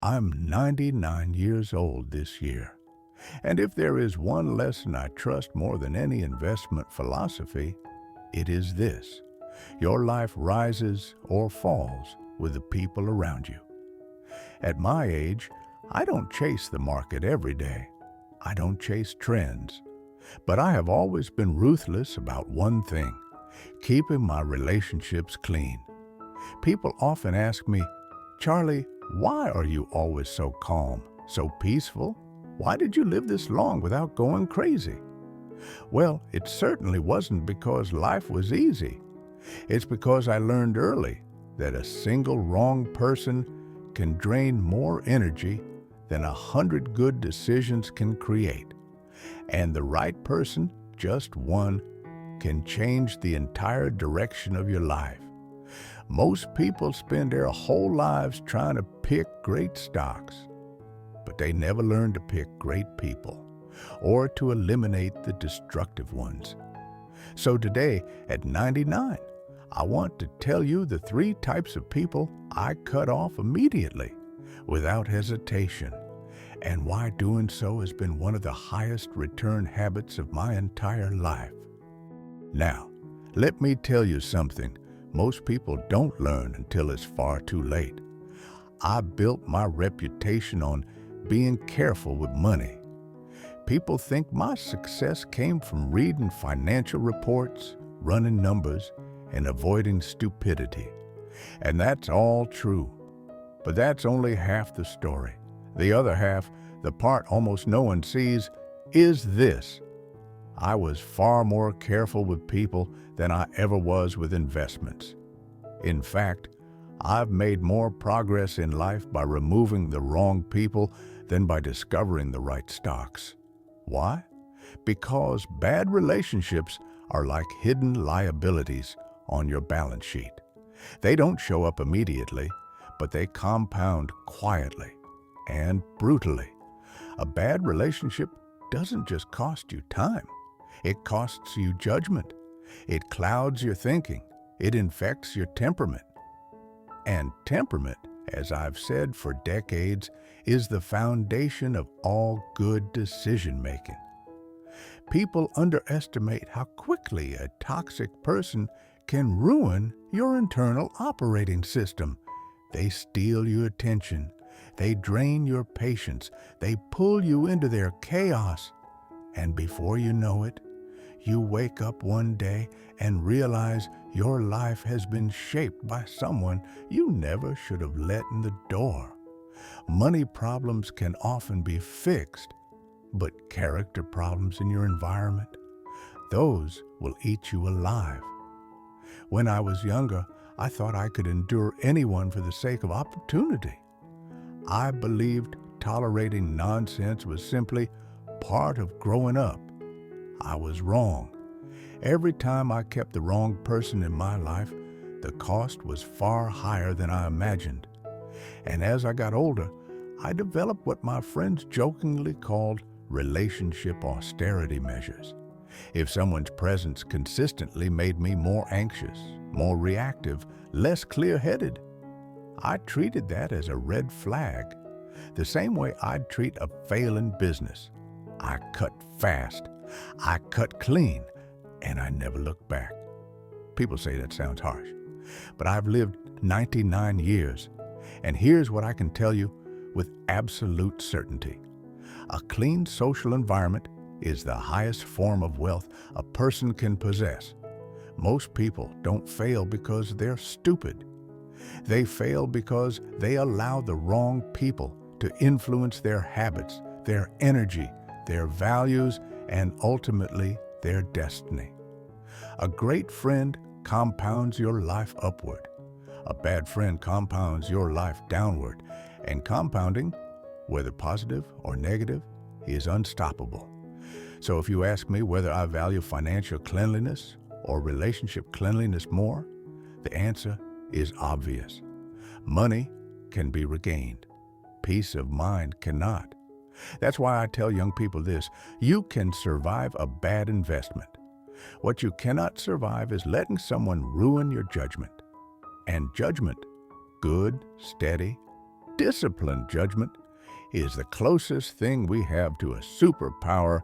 I'm 99 years old this year. And if there is one lesson I trust more than any investment philosophy, it is this: your life rises or falls with the people around you. At my age, I don't chase the market every day. I don't chase trends. But I have always been ruthless about one thing: keeping my relationships clean. People often ask me, "Charlie, why are you always so calm, so peaceful? Why did you live this long without going crazy?" Well, it certainly wasn't because life was easy. It's because I learned early that a single wrong person can drain more energy than 100 good decisions can create. And the right person, just one, can change the entire direction of your life. Most people spend their whole lives trying to pick great stocks, but they never learn to pick great people or to eliminate the destructive ones. So today, at 99, I want to tell you the 3 types of people I cut off immediately, without hesitation, and why doing so has been one of the highest return habits of my entire life. Now, let me tell you something most people don't learn until it's far too late. I built my reputation on being careful with money. People think my success came from reading financial reports, running numbers, and avoiding stupidity. And that's all true. But that's only half the story. The other half, the part almost no one sees, is this: I was far more careful with people than I ever was with investments. In fact, I've made more progress in life by removing the wrong people than by discovering the right stocks. Why? Because bad relationships are like hidden liabilities on your balance sheet. They don't show up immediately, but they compound quietly and brutally. A bad relationship doesn't just cost you time. It costs you judgment. It clouds your thinking. It infects your temperament. And temperament, as I've said for decades, is the foundation of all good decision-making. People underestimate how quickly a toxic person can ruin your internal operating system. They steal your attention. They drain your patience. They pull you into their chaos. And before you know it, you wake up one day and realize your life has been shaped by someone you never should have let in the door. Money problems can often be fixed, but character problems in your environment, those will eat you alive. When I was younger, I thought I could endure anyone for the sake of opportunity. I believed tolerating nonsense was simply part of growing up. I was wrong. Every time I kept the wrong person in my life, the cost was far higher than I imagined. And as I got older, I developed what my friends jokingly called relationship austerity measures. If someone's presence consistently made me more anxious, more reactive, less clear-headed, I treated that as a red flag, the same way I'd treat a failing business. I cut fast, I cut clean, and I never looked back. People say that sounds harsh, but I've lived 99 years, and here's what I can tell you with absolute certainty. A clean social environment is the highest form of wealth a person can possess. Most people don't fail because they're stupid. They fail because they allow the wrong people to influence their habits, their energy, their values, and ultimately their destiny. A great friend compounds your life upward. A bad friend compounds your life downward. And compounding, whether positive or negative, is unstoppable. So if you ask me whether I value financial cleanliness or relationship cleanliness more, the answer is obvious. Money can be regained. Peace of mind cannot. That's why I tell young people this: you can survive a bad investment. What you cannot survive is letting someone ruin your judgment. And judgment, good, steady, disciplined judgment is the closest thing we have to a superpower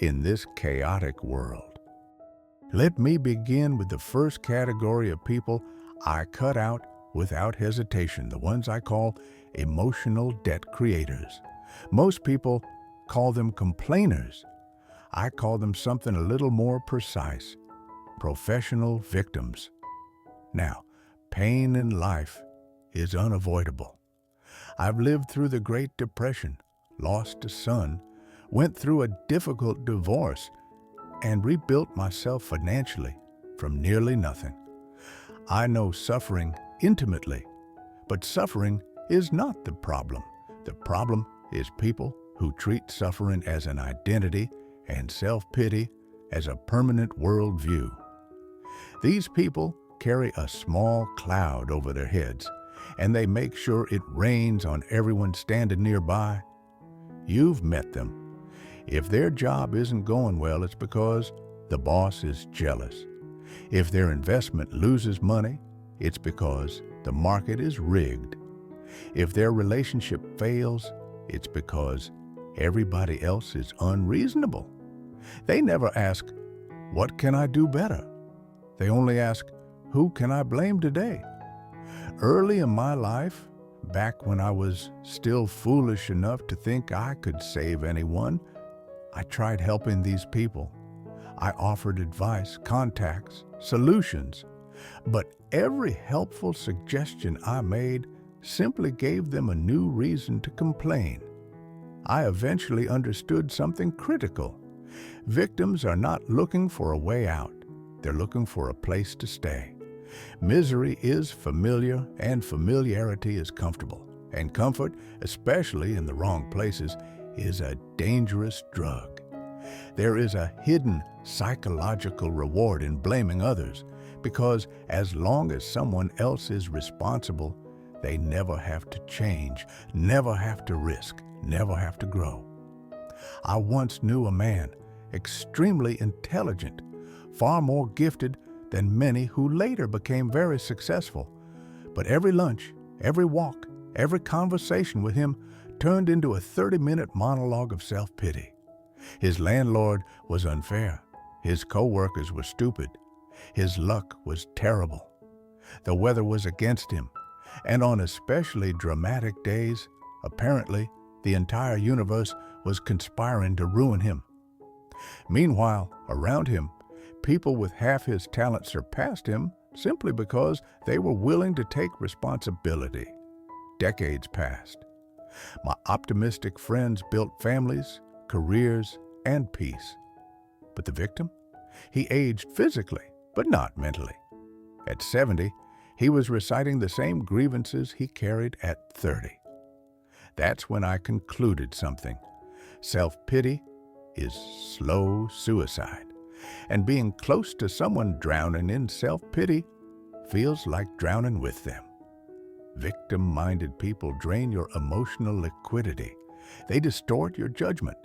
in this chaotic world. Let me begin with the first category of people I cut out without hesitation, the ones I call emotional debt creators. Most people call them complainers. I call them something a little more precise: professional victims. Now, pain in life is unavoidable. I've lived through the Great Depression, lost a son, went through a difficult divorce, and rebuilt myself financially from nearly nothing. I know suffering intimately, but suffering is not the problem. The problem is people who treat suffering as an identity and self-pity as a permanent worldview. These people carry a small cloud over their heads, and they make sure it rains on everyone standing nearby. You've met them. If their job isn't going well, it's because the boss is jealous. If their investment loses money, it's because the market is rigged. If their relationship fails, it's because everybody else is unreasonable. They never ask, "What can I do better?" They only ask, "Who can I blame today?" Early in my life, back when I was still foolish enough to think I could save anyone, I tried helping these people. I offered advice, contacts, solutions, but every helpful suggestion I made simply gave them a new reason to complain. I eventually understood something critical. Victims are not looking for a way out. They're looking for a place to stay. Misery is familiar, and familiarity is comfortable. And comfort, especially in the wrong places, is a dangerous drug. There is a hidden psychological reward in blaming others, because as long as someone else is responsible, they never have to change, never have to risk, never have to grow. I once knew a man, extremely intelligent, far more gifted than many who later became very successful. But every lunch, every walk, every conversation with him turned into a 30-minute monologue of self-pity. His landlord was unfair. His co-workers were stupid. His luck was terrible. The weather was against him. And on especially dramatic days, apparently, the entire universe was conspiring to ruin him. Meanwhile, around him, people with half his talent surpassed him simply because they were willing to take responsibility. Decades passed. My optimistic friends built families, careers, and peace. But the victim? He aged physically, but not mentally. At 70, he was reciting the same grievances he carried at 30. That's when I concluded something. Self-pity is slow suicide, and being close to someone drowning in self-pity feels like drowning with them. Victim-minded people drain your emotional liquidity. They distort your judgment.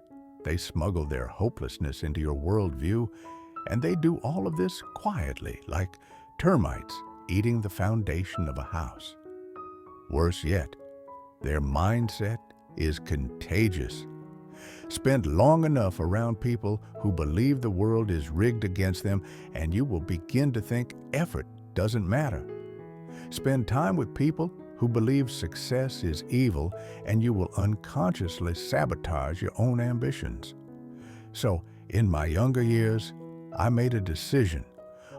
They smuggle their hopelessness into your worldview, and they do all of this quietly, like termites eating the foundation of a house. Worse yet, their mindset is contagious. Spend long enough around people who believe the world is rigged against them, and you will begin to think effort doesn't matter. Spend time with people who believe success is evil, and you will unconsciously sabotage your own ambitions. So, in my younger years, I made a decision,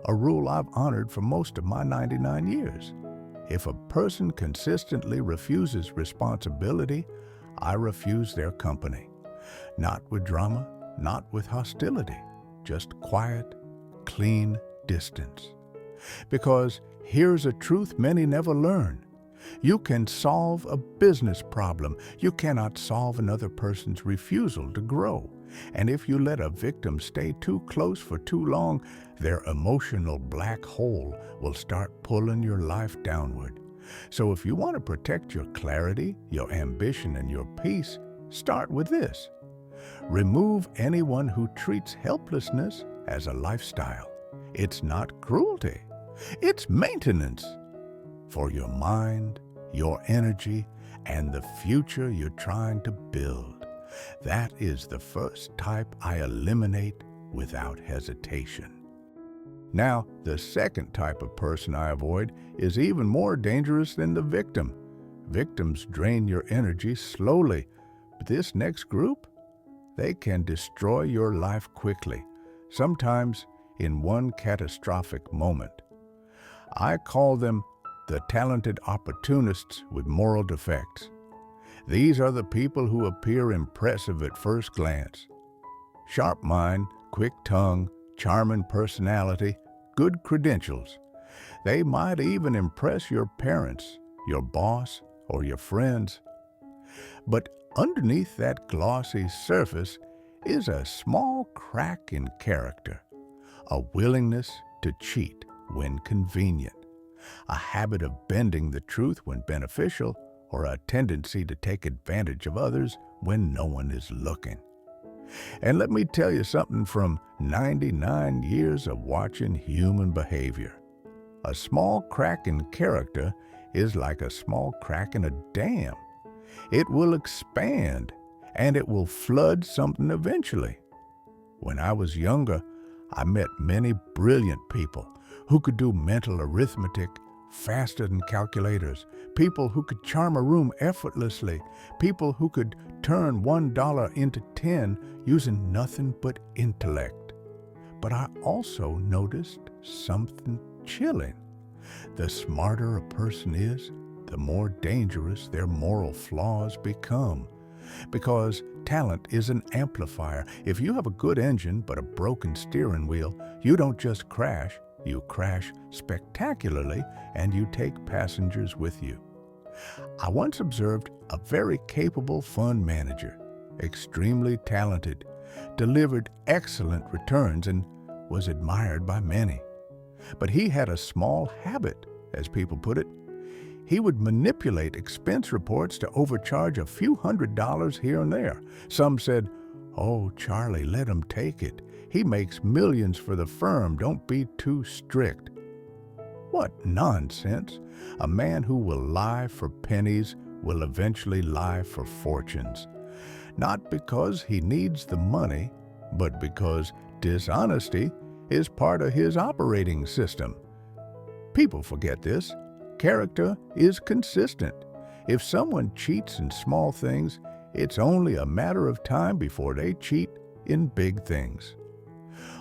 a rule I've honored for most of my 99 years. If a person consistently refuses responsibility, I refuse their company. Not with drama, not with hostility, just quiet, clean distance. Because here's a truth many never learn. You can solve a business problem. You cannot solve another person's refusal to grow. And if you let a victim stay too close for too long, their emotional black hole will start pulling your life downward. So if you want to protect your clarity, your ambition, and your peace, start with this. Remove anyone who treats helplessness as a lifestyle. It's not cruelty. It's maintenance. For your mind, your energy, and the future you're trying to build. That is the first type I eliminate without hesitation. Now, the second type of person I avoid is even more dangerous than the victim. Victims drain your energy slowly, but this next group, they can destroy your life quickly, sometimes in one catastrophic moment. I call them the talented opportunists with moral defects. These are the people who appear impressive at first glance. Sharp mind, quick tongue, charming personality, good credentials. They might even impress your parents, your boss, or your friends. But underneath that glossy surface is a small crack in character, a willingness to cheat when convenient, a habit of bending the truth when beneficial, or a tendency to take advantage of others when no one is looking. And let me tell you something from 99 years of watching human behavior. A small crack in character is like a small crack in a dam. It will expand, and it will flood something eventually. When I was younger, I met many brilliant people who could do mental arithmetic faster than calculators, people who could charm a room effortlessly, people who could turn $1 into 10 using nothing but intellect. But I also noticed something chilling. The smarter a person is, the more dangerous their moral flaws become. Because talent is an amplifier. If you have a good engine but a broken steering wheel, you don't just crash, you crash spectacularly, and you take passengers with you. I once observed a very capable fund manager, extremely talented, delivered excellent returns, and was admired by many. But he had a small habit, as people put it. He would manipulate expense reports to overcharge a few $100s here and there. Some said, "Oh, Charlie, let him take it. He makes millions for the firm. Don't be too strict." What nonsense! A man who will lie for pennies will eventually lie for fortunes. Not because he needs the money, but because dishonesty is part of his operating system. People forget this. Character is consistent. If someone cheats in small things, it's only a matter of time before they cheat in big things.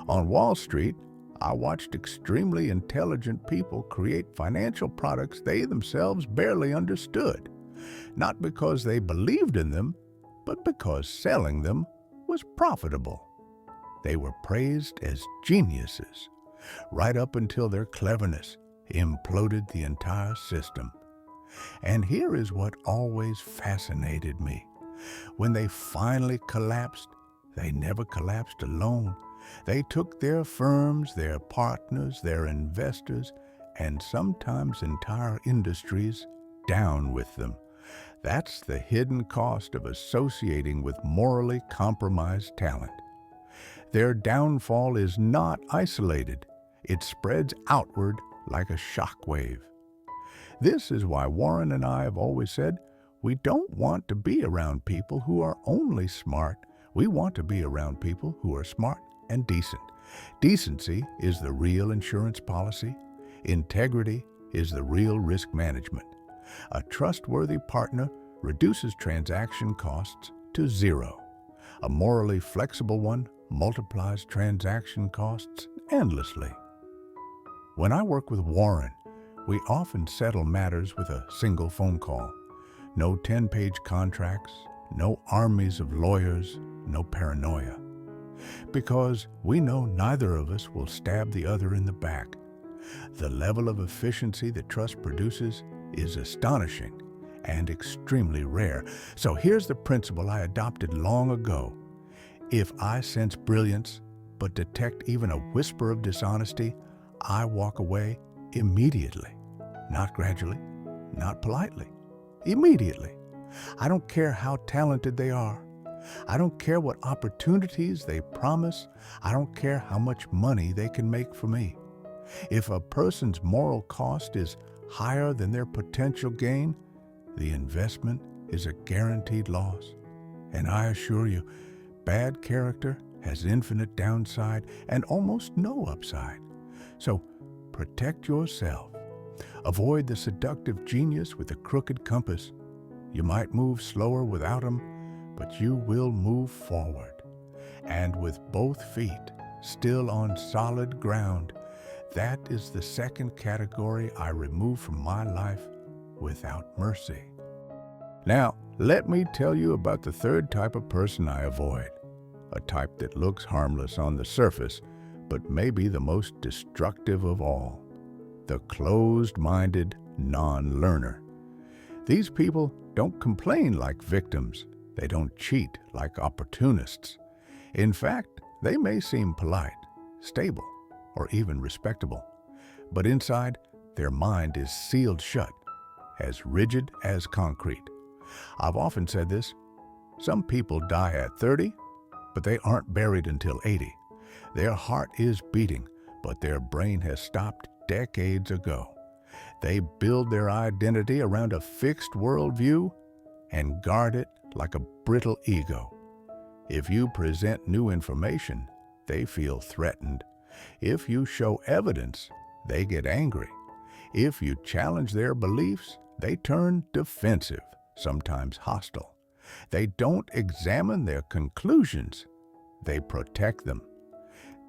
On Wall Street, I watched extremely intelligent people create financial products they themselves barely understood, not because they believed in them, but because selling them was profitable. They were praised as geniuses, right up until their cleverness imploded the entire system. And here is what always fascinated me. When they finally collapsed, they never collapsed alone. They took their firms, their partners, their investors, and sometimes entire industries down with them. That's the hidden cost of associating with morally compromised talent. Their downfall is not isolated. It spreads outward like a shock wave. This is why Warren and I have always said we don't want to be around people who are only smart. We want to be around people who are smart and decent. Decency is the real insurance policy. Integrity is the real risk management. A trustworthy partner reduces transaction costs to zero. A morally flexible one multiplies transaction costs endlessly. When I work with Warren, we often settle matters with a single phone call. No 10-page contracts, no armies of lawyers, no paranoia. Because we know neither of us will stab the other in the back. The level of efficiency that trust produces is astonishing and extremely rare. So here's the principle I adopted long ago. If I sense brilliance, but detect even a whisper of dishonesty, I walk away immediately. Not gradually, not politely. Immediately. I don't care how talented they are. I don't care what opportunities they promise. I don't care how much money they can make for me. If a person's moral cost is higher than their potential gain, the investment is a guaranteed loss. And I assure you, bad character has infinite downside and almost no upside. So protect yourself. Avoid the seductive genius with a crooked compass. You might move slower without him, but you will move forward. And with both feet still on solid ground, that is the second category I remove from my life without mercy. Now, let me tell you about the third type of person I avoid. A type that looks harmless on the surface, but may be the most destructive of all. The closed-minded non-learner. These people don't complain like victims. They don't cheat like opportunists. In fact, they may seem polite, stable, or even respectable. But inside, their mind is sealed shut, as rigid as concrete. I've often said this. Some people die at 30, but they aren't buried until 80. Their heart is beating, but their brain has stopped decades ago. They build their identity around a fixed worldview and guard it like a brittle ego. If you present new information, they feel threatened. If you show evidence, they get angry. If you challenge their beliefs, they turn defensive, sometimes hostile. They don't examine their conclusions. They protect them.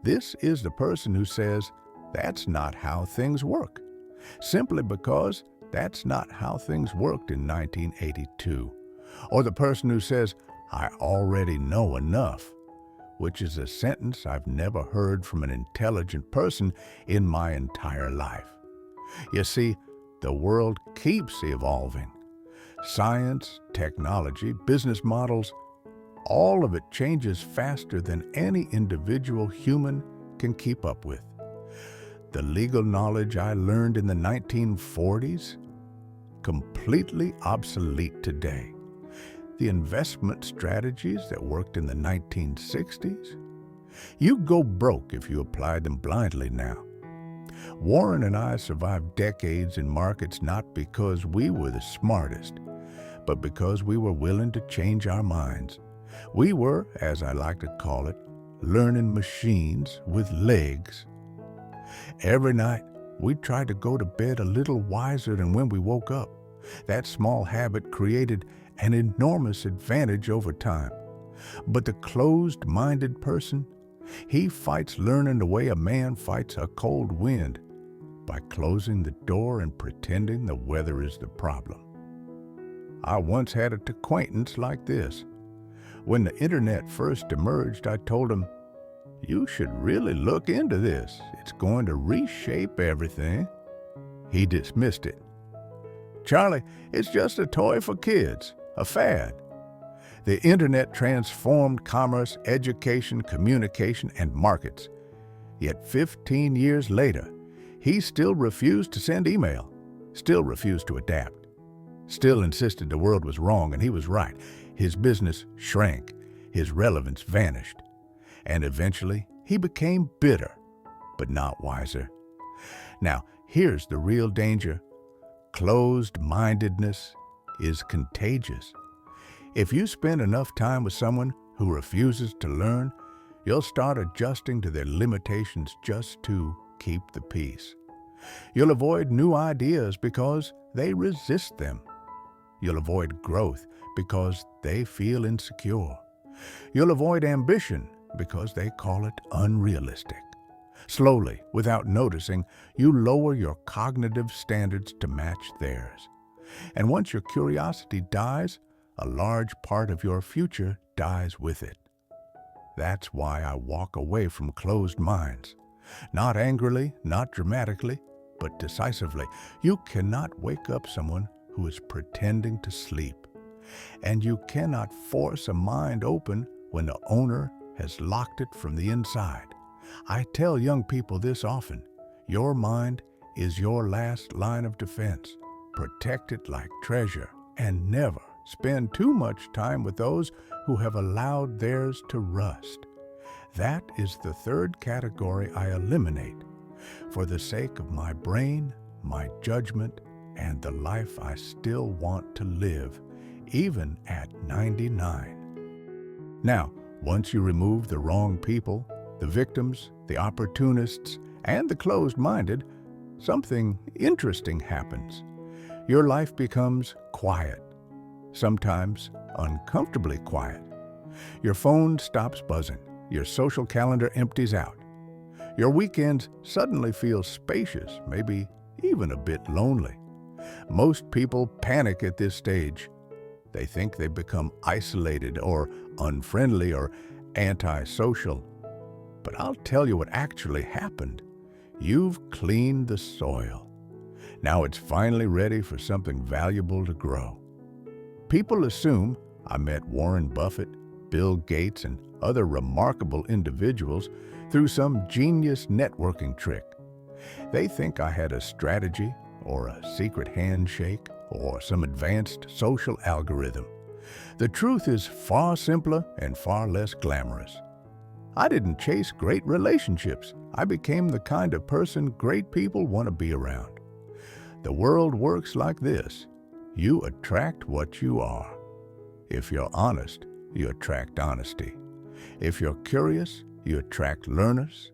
This is the person who says, "That's not how things work," simply because that's not how things worked in 1982. Or the person who says, "I already know enough," which is a sentence I've never heard from an intelligent person in my entire life. You see, the world keeps evolving. Science, technology, business models, all of it changes faster than any individual human can keep up with. The legal knowledge I learned in the 1940s, completely obsolete today. The investment strategies that worked in the 1960s, you go broke if you applied them blindly now. Warren and I survived decades in markets not because we were the smartest, but because we were willing to change our minds. We were, as I like to call it, learning machines with legs. Every night, we tried to go to bed a little wiser than when we woke up. That small habit created an enormous advantage over time. But the closed-minded person, he fights learning the way a man fights a cold wind, by closing the door and pretending the weather is the problem. I once had an acquaintance like this. When the internet first emerged, I told him, "You should really look into this. It's going to reshape everything." He dismissed it. "Charlie, it's just a toy for kids, a fad." The internet transformed commerce, education, communication, and markets. Yet 15 years later, he still refused to send email, still refused to adapt, still insisted the world was wrong and he was right. His business shrank, his relevance vanished, and eventually he became bitter, but not wiser. Now, here's the real danger. Closed-mindedness is contagious. If you spend enough time with someone who refuses to learn, you'll start adjusting to their limitations just to keep the peace. You'll avoid new ideas because they resist them. You'll avoid growth because they feel insecure. You'll avoid ambition because they call it unrealistic. Slowly, without noticing, you lower your cognitive standards to match theirs. And once your curiosity dies, a large part of your future dies with it. That's why I walk away from closed minds. Not angrily, not dramatically, but decisively. You cannot wake up someone who is pretending to sleep. And you cannot force a mind open when the owner has locked it from the inside. I tell young people this often. Your mind is your last line of defense. Protect it like treasure, and never spend too much time with those who have allowed theirs to rust. That is the third category I eliminate for the sake of my brain, my judgment, and the life I still want to live even at 99. Now, once you remove the wrong people, the victims, the opportunists, and the closed-minded, something interesting happens. Your life becomes quiet, sometimes uncomfortably quiet. Your phone stops buzzing. Your social calendar empties out. Your weekends suddenly feel spacious, maybe even a bit lonely. Most people panic at this stage. They think they become isolated or unfriendly or antisocial. But I'll tell you what actually happened. You've cleaned the soil. Now it's finally ready for something valuable to grow. People assume I met Warren Buffett, Bill Gates, and other remarkable individuals through some genius networking trick. They think I had a strategy or a secret handshake or some advanced social algorithm. The truth is far simpler and far less glamorous. I didn't chase great relationships. I became the kind of person great people want to be around. The world works like this. You attract what you are. If you're honest, you attract honesty. If you're curious, you attract learners.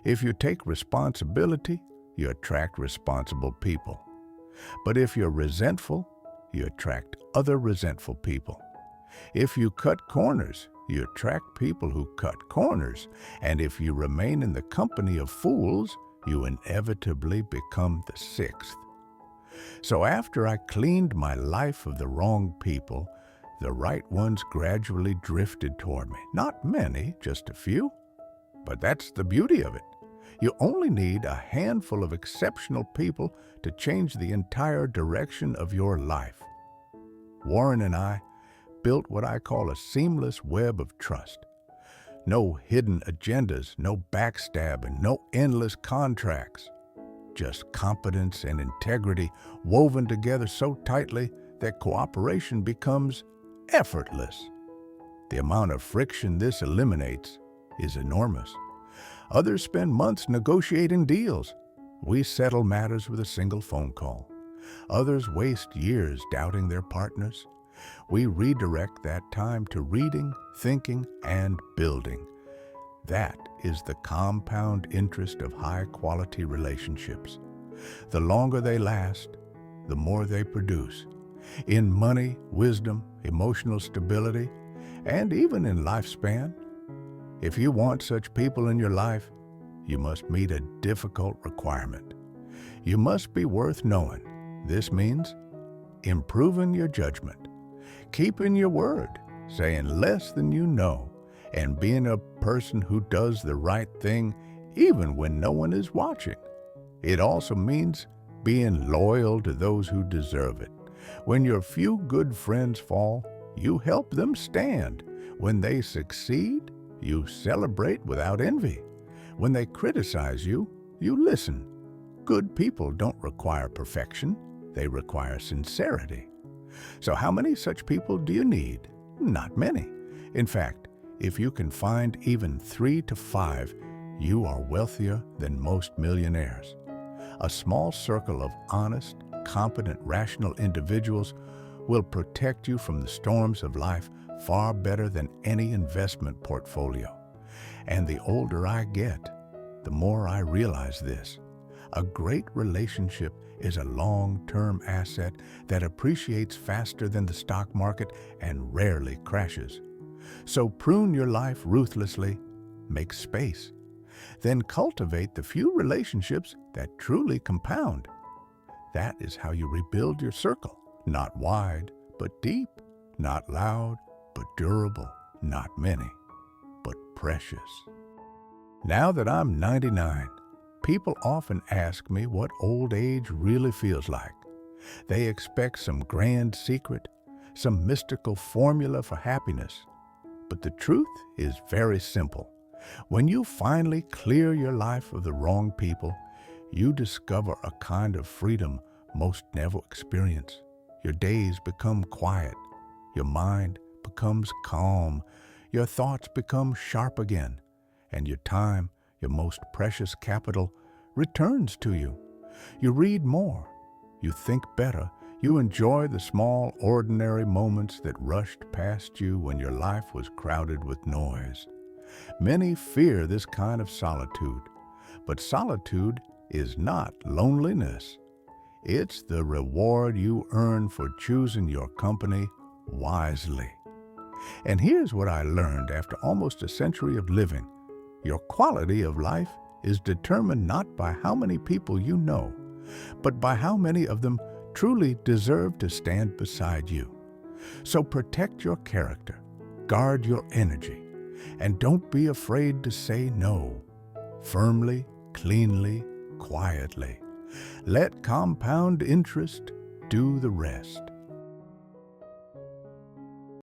If you take responsibility, you attract responsible people. But if you're resentful, you attract other resentful people. If you cut corners, you attract people who cut corners. And if you remain in the company of fools, you inevitably become the sixth. So after I cleaned my life of the wrong people, the right ones gradually drifted toward me. Not many, just a few. But that's the beauty of it. You only need a handful of exceptional people to change the entire direction of your life. Warren and I built what I call a seamless web of trust. No hidden agendas, no backstab, and no endless contracts. Just competence and integrity woven together so tightly that cooperation becomes effortless. The amount of friction this eliminates is enormous. Others spend months negotiating deals. We settle matters with a single phone call. Others waste years doubting their partners. We redirect that time to reading, thinking, and building. That is the compound interest of high-quality relationships. The longer they last, the more they produce. In money, wisdom, emotional stability, and even in lifespan. If you want such people in your life, you must meet a difficult requirement. You must be worth knowing. This means improving your judgment, keeping your word, saying less than you know, and being a person who does the right thing even when no one is watching. It also means being loyal to those who deserve it. When your few good friends fall, you help them stand. When they succeed, you celebrate without envy. When they criticize you, you listen. Good people don't require perfection. They require sincerity. So how many such people do you need? Not many. In fact, if you can find even 3 to 5, you are wealthier than most millionaires. A small circle of honest, competent, rational individuals will protect you from the storms of life far better than any investment portfolio. And the older I get, the more I realize this. A great relationship is a long-term asset that appreciates faster than the stock market and rarely crashes. So prune your life ruthlessly, make space. Then cultivate the few relationships that truly compound. That is how you rebuild your circle. Not wide, but deep. Not loud, but durable. Not many, but precious. Now that I'm 99, people often ask me what old age really feels like. They expect some grand secret, some mystical formula for happiness. But the truth is very simple. When you finally clear your life of the wrong people, you discover a kind of freedom most never experience. Your days become quiet. Your mind becomes calm. Your thoughts become sharp again. And your time, your most precious capital, returns to you. You read more. You think better. You enjoy the small, ordinary moments that rushed past you when your life was crowded with noise. Many fear this kind of solitude, but solitude is not loneliness. It's the reward you earn for choosing your company wisely. And here's what I learned after almost a century of living. Your quality of life is determined not by how many people you know, but by how many of them truly deserve to stand beside you. So protect your character, guard your energy, and don't be afraid to say no. Firmly, cleanly, quietly. Let compound interest do the rest.